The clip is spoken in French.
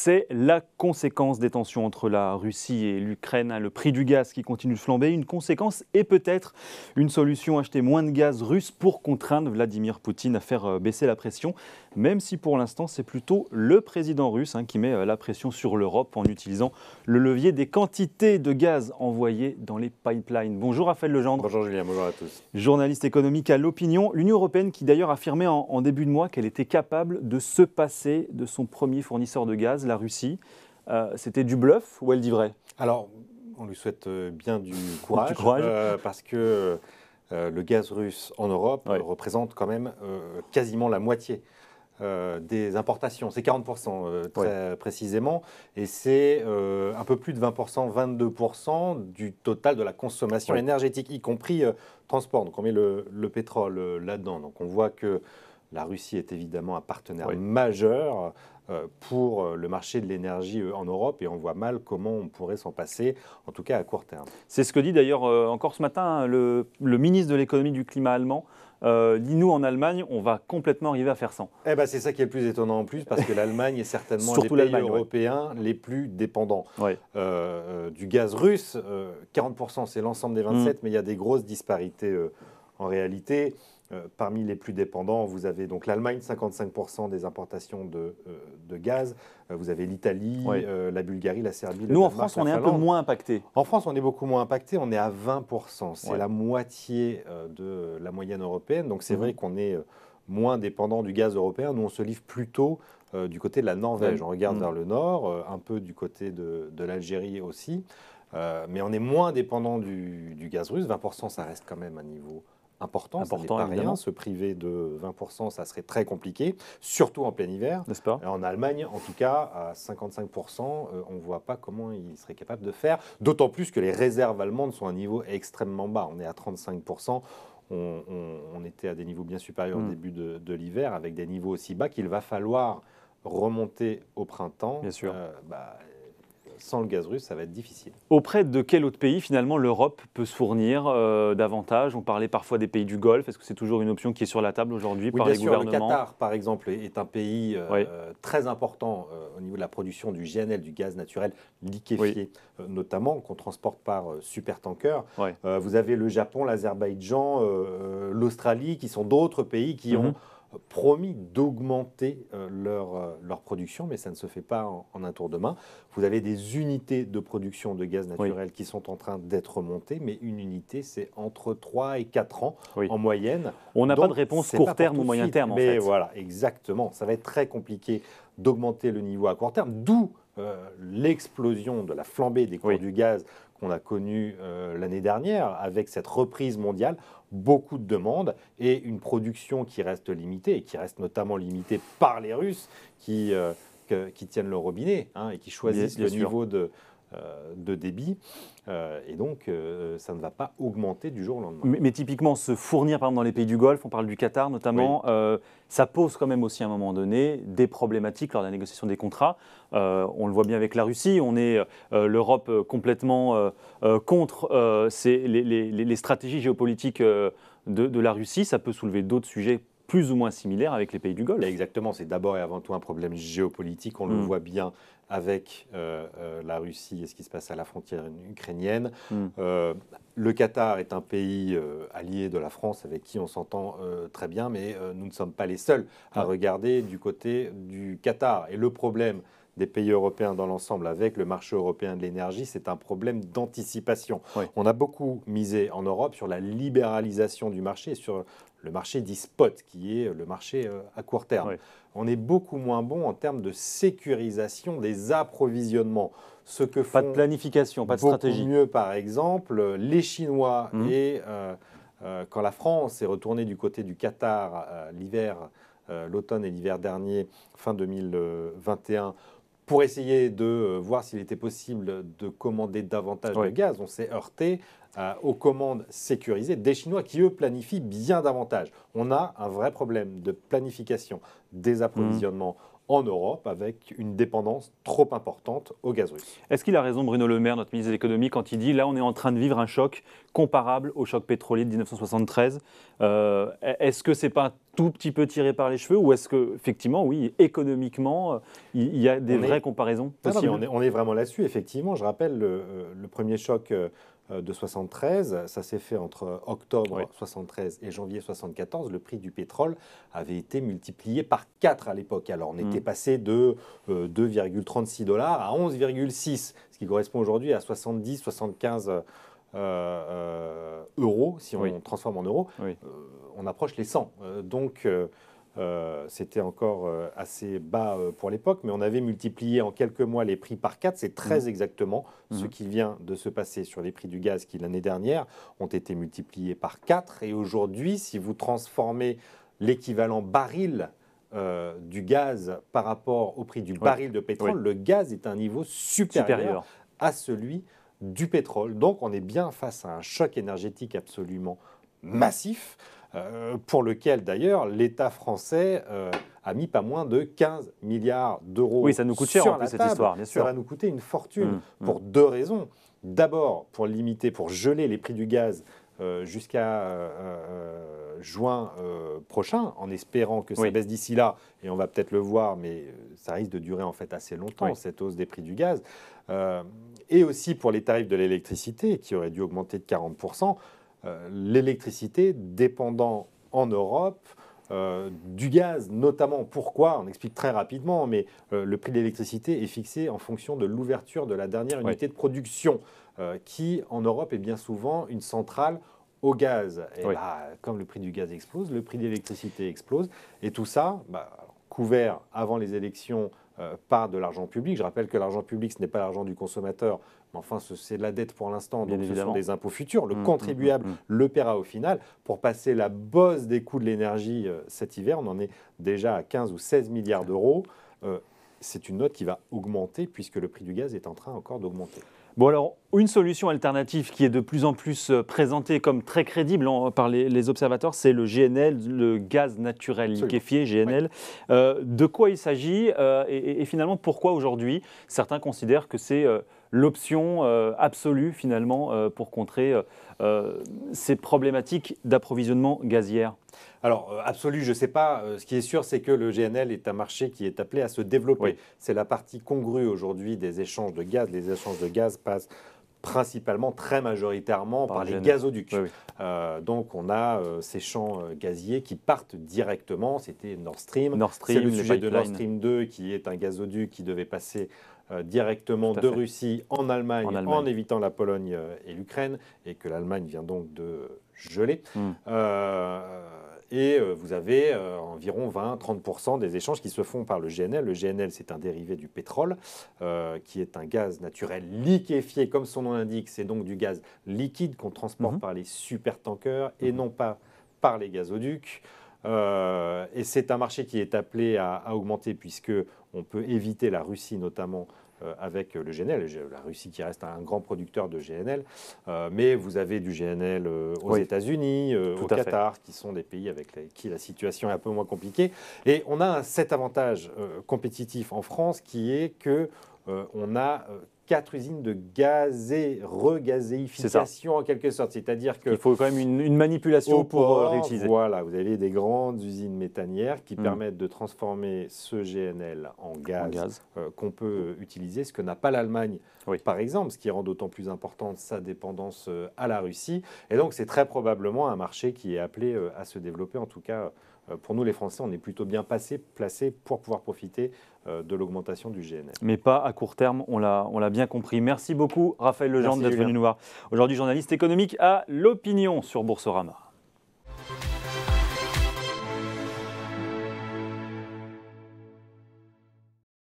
C'est la conséquence des tensions entre la Russie et l'Ukraine, le prix du gaz qui continue de flamber, une conséquence et peut-être une solution, acheter moins de gaz russe pour contraindre Vladimir Poutine à faire baisser la pression, même si pour l'instant c'est plutôt le président russe qui met la pression sur l'Europe en utilisant le levier des quantités de gaz envoyées dans les pipelines. Bonjour Raphaël Legendre. Bonjour Julien, bonjour à tous. Journaliste économique à l'Opinion, l'Union européenne qui d'ailleurs affirmait en début de mois qu'elle était capable de se passer de son premier fournisseur de gaz, la Russie. C'était du bluff ou elle dit vrai? Alors, on lui souhaite bien du courage, parce que le gaz russe en Europe représente quand même quasiment la moitié des importations. C'est 40% très précisément, et c'est un peu plus de 20%, 22% du total de la consommation énergétique, y compris transport. Donc on met le pétrole là-dedans. Donc on voit que la Russie est évidemment un partenaire majeur pour le marché de l'énergie en Europe, et on voit mal comment on pourrait s'en passer, en tout cas à court terme. C'est ce que dit d'ailleurs encore ce matin le ministre de l'économie du climat allemand. Dit nous en Allemagne, on va complètement arriver à faire sans. Eh ben, c'est ça qui est le plus étonnant en plus, parce que l'Allemagne est certainement un des pays européens les plus dépendants du gaz russe. 40% c'est l'ensemble des 27, mais il y a des grosses disparités en réalité. Parmi les plus dépendants, vous avez donc l'Allemagne, 55% des importations de gaz. Vous avez l'Italie, la Bulgarie, la Serbie, Nous, en France, on est un peu moins impacté. En France, on est beaucoup moins impacté. On est à 20%. C'est la moitié de la moyenne européenne. Donc, c'est vrai qu'on est moins dépendant du gaz européen. Nous, on se livre plutôt du côté de la Norvège. On regarde vers le nord, un peu du côté de l'Algérie aussi. Mais on est moins dépendant du gaz russe. 20%, ça reste quand même un niveau important, ça n'est pas rien. Se priver de 20%, ça serait très compliqué, surtout en plein hiver. N'est-ce pas ? En Allemagne, en tout cas, à 55%, on ne voit pas comment ils seraient capables de faire, d'autant plus que les réserves allemandes sont à un niveau extrêmement bas. On est à 35%. On était à des niveaux bien supérieurs au début de l'hiver, avec des niveaux aussi bas qu'il va falloir remonter au printemps. Bien sûr. Sans le gaz russe, ça va être difficile. Auprès de quel autre pays, finalement, l'Europe peut se fournir davantage? On parlait parfois des pays du Golfe. Est-ce que c'est toujours une option qui est sur la table aujourd'hui par les gouvernements? Le Qatar, par exemple, est un pays très important au niveau de la production du GNL, du gaz naturel liquéfié, notamment, qu'on transporte par supertanker. Vous avez le Japon, l'Azerbaïdjan, l'Australie, qui sont d'autres pays qui ont promis d'augmenter leur production, mais ça ne se fait pas en un tour de main. Vous avez des unités de production de gaz naturel qui sont en train d'être montées, mais une unité, c'est entre 3 et 4 ans en moyenne. On n'a pas de réponse court terme ou moyen terme, en fait. Mais voilà, exactement. Ça va être très compliqué d'augmenter le niveau à court terme, d'où l'explosion de la flambée des cours du gaz qu'on a connue l'année dernière, avec cette reprise mondiale, beaucoup de demandes et une production qui reste limitée, et qui reste notamment limitée par les Russes qui tiennent le robinet et qui choisissent le niveau de débit. Et donc, ça ne va pas augmenter du jour au lendemain. Mais typiquement, se fournir, par exemple, dans les pays du Golfe, on parle du Qatar notamment, ça pose quand même aussi à un moment donné des problématiques lors de la négociation des contrats. On le voit bien avec la Russie, on est l'Europe complètement contre les stratégies géopolitiques de la Russie. Ça peut soulever d'autres sujets plus ou moins similaires avec les pays du Golfe. Exactement, c'est d'abord et avant tout un problème géopolitique. On le voit bien avec la Russie et ce qui se passe à la frontière ukrainienne. Le Qatar est un pays allié de la France avec qui on s'entend très bien, mais nous ne sommes pas les seuls à regarder du côté du Qatar. Et le problème des pays européens dans l'ensemble avec le marché européen de l'énergie, c'est un problème d'anticipation. On a beaucoup misé en Europe sur la libéralisation du marché, sur le marché dit spot, qui est le marché à court terme. On est beaucoup moins bon en termes de sécurisation des approvisionnements. Ce que pas de planification, pas de stratégie. Beaucoup mieux, par exemple, les Chinois et quand la France est retournée du côté du Qatar l'hiver, l'automne et l'hiver dernier, fin 2021, pour essayer de voir s'il était possible de commander davantage de gaz, on s'est heurté aux commandes sécurisées des Chinois qui, eux, planifient bien davantage. On a un vrai problème de planification des approvisionnements en Europe avec une dépendance trop importante au gaz russe. Est-ce qu'il a raison, Bruno Le Maire, notre ministre de l'économie, quand il dit là on est en train de vivre un choc comparable au choc pétrolier de 1973 ? Est-ce que c'est pas un tout petit peu tiré par les cheveux ou est-ce que effectivement, oui, économiquement, il y a des vraies comparaisons possibles ? Non, mais on est vraiment là-dessus, effectivement. Je rappelle le premier choc de 73, ça s'est fait entre octobre 73 et janvier 74. Le prix du pétrole avait été multiplié par 4 à l'époque. Alors on était passé de 2,36 $ à 11,6, ce qui correspond aujourd'hui à 70-75 euros, si on transforme en euros. On approche les 100. Donc c'était encore assez bas pour l'époque, mais on avait multiplié en quelques mois les prix par 4. C'est très exactement ce qui vient de se passer sur les prix du gaz qui, l'année dernière, ont été multipliés par 4. Et aujourd'hui, si vous transformez l'équivalent baril du gaz par rapport au prix du baril de pétrole, le gaz est à un niveau supérieur à celui du pétrole. Donc on est bien face à un choc énergétique absolument massif, pour lequel d'ailleurs l'État français a mis pas moins de 15 milliards d'euros. Oui, ça nous coûte cher en plus cette histoire, bien sûr. Ça va nous coûter une fortune pour deux raisons. D'abord, pour limiter, pour geler les prix du gaz jusqu'à juin prochain, en espérant que ça baisse d'ici là, et on va peut-être le voir, mais ça risque de durer en fait assez longtemps, cette hausse des prix du gaz. Et aussi pour les tarifs de l'électricité, qui auraient dû augmenter de 40%. L'électricité dépendant en Europe du gaz, notamment. Pourquoi ? On explique très rapidement, mais le prix de l'électricité est fixé en fonction de l'ouverture de la dernière unité de production, qui en Europe est bien souvent une centrale au gaz. Et comme le prix du gaz explose, le prix de l'électricité explose. Et tout ça, couvert avant les élections par de l'argent public. Je rappelle que l'argent public, ce n'est pas l'argent du consommateur, mais enfin, c'est de la dette pour l'instant, donc ce sont des impôts futurs. Le contribuable le paiera au final. Pour passer la bosse des coûts de l'énergie cet hiver, on en est déjà à 15 ou 16 milliards d'euros. C'est une note qui va augmenter puisque le prix du gaz est en train encore d'augmenter. Bon alors, une solution alternative qui est de plus en plus présentée comme très crédible par les observateurs, c'est le GNL, le gaz naturel liquéfié, GNL. De quoi il s'agit et finalement, pourquoi aujourd'hui certains considèrent que c'est l'option absolue finalement pour contrer ces problématiques d'approvisionnement gazière ? Alors, absolu, je ne sais pas. Ce qui est sûr, c'est que le GNL est un marché qui est appelé à se développer. C'est la partie congrue aujourd'hui des échanges de gaz. Les échanges de gaz passent principalement, très majoritairement, par les gazoducs. Donc, on a ces champs gaziers qui partent directement. C'était Nord Stream. C'est le sujet de Nord Stream 2, qui est un gazoduc qui devait passer directement de Russie en Allemagne, en évitant la Pologne et l'Ukraine, et que l'Allemagne vient donc de geler. Et vous avez environ 20-30% des échanges qui se font par le GNL. Le GNL, c'est un dérivé du pétrole, qui est un gaz naturel liquéfié, comme son nom l'indique. C'est donc du gaz liquide qu'on transporte par les supertankers et non pas par les gazoducs. Et c'est un marché qui est appelé à augmenter puisqu'on peut éviter la Russie notamment avec le GNL, la Russie qui reste un grand producteur de GNL, mais vous avez du GNL aux États-Unis, au Qatar, qui sont des pays avec qui la situation est un peu moins compliquée. Et on a cet avantage compétitif en France qui est qu'on a 4 usines de regazéification en quelque sorte. C'est-à-dire qu'il faut quand même une manipulation pour réutiliser. Voilà, vous avez des grandes usines méthanières qui permettent de transformer ce GNL en gaz. Qu'on peut utiliser, ce que n'a pas l'Allemagne, par exemple, ce qui rend d'autant plus importante sa dépendance à la Russie. Et donc, c'est très probablement un marché qui est appelé à se développer. En tout cas, pour nous, les Français, on est plutôt bien placés pour pouvoir profiter de l'augmentation du GNL. Mais pas à court terme, on l'a bien compris. Merci beaucoup, Raphaël Legendre, d'être venu nous voir. Aujourd'hui, journaliste économique à l'Opinion sur Boursorama.